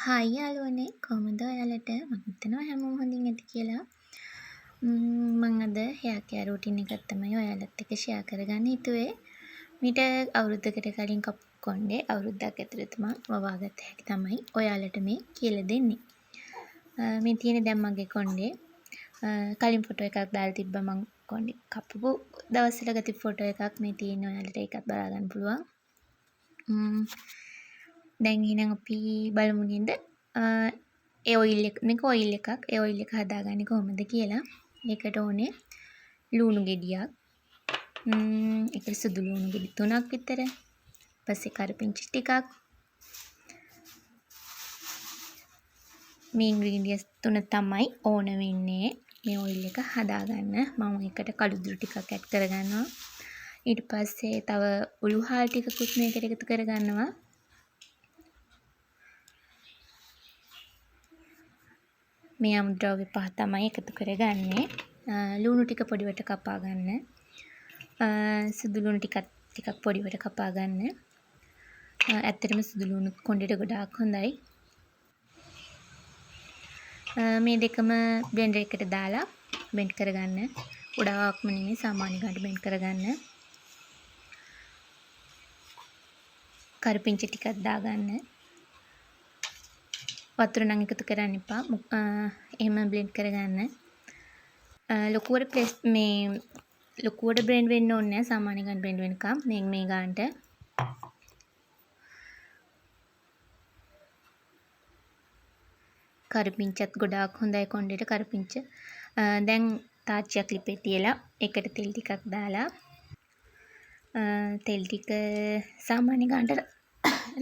Hi යාළුවනේ කොහොමද ඔයාලට මම හිතනවා හැමෝම හොඳින් ඇති කියලා. මම අද හෙයාර් කෙයාර් රූටින් එකක් තමයි ඔයාලත් එක්ක ෂෙයා කරගන්න හිතුවේ. මීට අවුරුද්දකට කලින් කපපු කොණ්ඩේ අවුරුද්දක් ඇතුළත මම වවාගත්ත හැටි තමයි ඔයාලට මේ කියලා දෙන්නේ. මේ තියෙන දැන් මගේ කොණ්ඩේ කලින් ෆොටෝ එකක් දාලා තිබ්බා මම කොණ්ඩේ කපපු දවස්වල ගත්ත ෆොටෝ එකක් මේ තියෙන ඔයාලට ඒකත් බලා ගන්න පුළුවන්. දැන් එහෙනම් අපි බලමු නේද ඒ ඔයිල් එක මේක ඔයිල් එකක් ඒ ඔයිල් එක හදාගන්නේ කොහොමද කියලා. ඒකට ඕනේ ලුණු ගෙඩියක් ඒකට සුදු ලුණු ගෙඩි 3ක් විතර, ඊපස්සේ කරපිංචා ටිකක්. මේ ඉන්ග්‍රීඩියන්ට්ස් 3 තමයි ඕන වෙන්නේ මේ ඔයිල් එක හදාගන්න. මම ඒකට කළුදුරු ටිකක් ඇඩ් කරගන්නවා. ඊට පස්සේ තව උළු හාල් ටිකකුත් මේකට එකතු කරගන්නවා. මේ අමුද්‍රව්‍ය පහ තමයි එකතු කරගන්නේ. ලුණු ටික පොඩිවට කපා ගන්න. සුදු ලුණු ටිකක් පොඩිවට කපා ගන්න. ඇත්තටම සුදු ලුණු කොණ්ඩේට ගොඩාක් හොඳයි. මේ දෙකම බ්ලෙන්ඩර් එකට දාලා බ්ලෙන්ඩ් කරගන්න. ගොඩාක්ම නෙමෙයි සාමාන්‍ය ගානට බ්ලෙන්ඩ් කරගන්න. කරපිංචා ටිකක් දාගන්න. වතුර නම් එකතු කරන්න එපා. එහෙම බ්ලෙන්ඩ් කරගන්න. ලොකුවට බ්ලෙන්ඩ් වෙන්න ඕනේ නැහැ. සාමාන්‍ය ගානට බ්ලෙන්ඩ් වෙනකම් මේ ගානට. කරපිංචත් ගොඩාක් හොඳයි කොණ්ඩේට කරපිංච. දැන් තාච්චියක් ලිපේ තියලා ඒකට තෙල් ටිකක් දාලා තෙල් ටික සාමාන්‍ය ගානට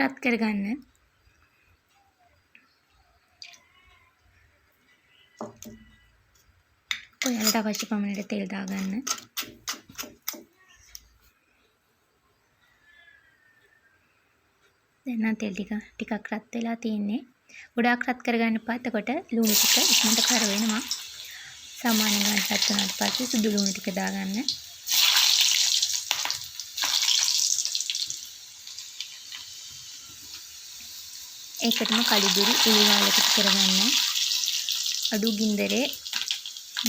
රත් කරගන්න. ඔයාලට අවශ්‍ය පමණට තෙල් දාගන්න. දැන් නම් තෙල් ටිකක් රත් වෙලා තියෙන්නේ. ගොඩාක් රත් කරගන්න එපා. එතකොට ලුණු ටික ඉක්මනට කර වෙනවා. සාමාන්‍ය ගානට රත් වුණාට පස්සේ සුදු ලුණු ටික දාගන්න. ඒකටම කළුදුරු උළු හාල් එකතු කරගන්න. අඩු ගින්දරේ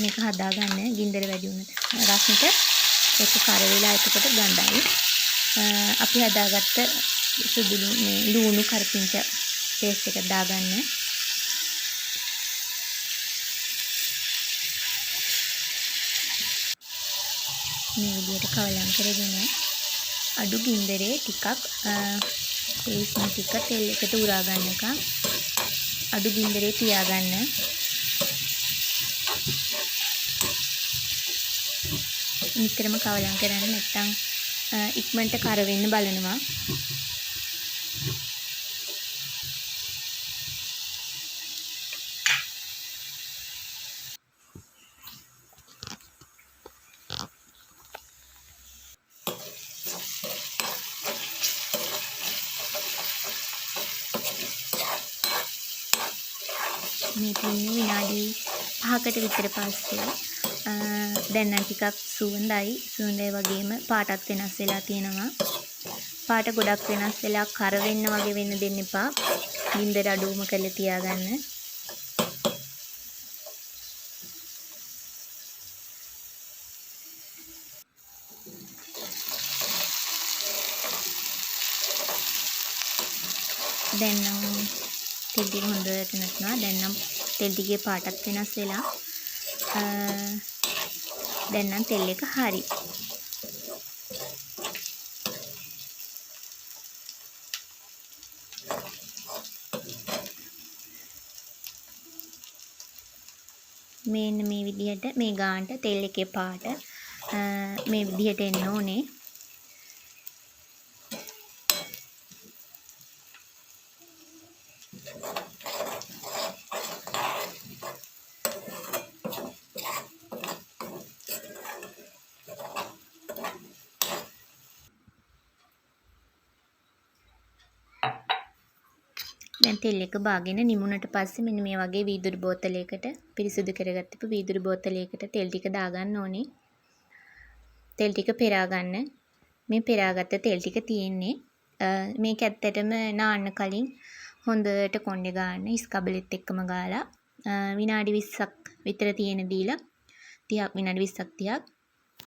මේක හදාගන්න. ගින්දර වැඩි වුණොත් රස්නෙට ඒක කර වෙලා එතකොට ගඳයි. අපි හදාගත්ත සුදු ලුණු කරපිංචා පේස්ට් එක දාගන්න. මේ විදිහට කවලම් කරගෙන අඩු ගින්දරේ ටිකක් පේස්ට් ටික තෙල් එකට උරා ගන්නකම් අඩු ගින්දරේ තියාගන්න. නිතරම කවලම් කරන්න නැත්නම් ඉක්මනට කර වෙන්න බලනවා. මේ තින්නේ විනාඩි 5කට විතර පස්සේ දැන් නම් ටිකක් සුවඳයි වගේම පාටත් වෙනස් වෙලා තියෙනවා. පාට ගොඩක් වෙනස් වෙලා කර වෙන්න වගේ වෙන්න දෙන්න එපා. ගින්දර අඩුවම කරලා තියාගන්න. දැන් නම් තෙල් ටික හොඳට නැත්නම් දැන් නම් තෙල් ටිකේ පාටත් වෙනස් වෙලා දැන් නම් තෙල් එක හරි. මෙන්න මේ විදිහට මේ ගානට තෙල් එකේ පාට මේ විදිහට එන්න ඕනේ. දැන් තෙල් එක බාගෙන නිමුණට පස්සේ මෙන්න මේ වගේ වීදුරු බෝතලයකට පිරිසිදු කරගත්තපු වීදුරු බෝතලයකට තෙල් ටික දාගන්න ඕනේ. තෙල් ටික පෙරා ගන්න. මේ පෙරාගත්ත තෙල් ටික තියෙන්නේ මේක ඇත්තටම නාන්න කලින් හොඳට කොණ්ඩේ ගාන්න ඉස්කබලෙත් එක්කම ගාලා විනාඩි 20ක් විතර තියෙන දීලා 30ක් විනාඩි 20ක් 30ක්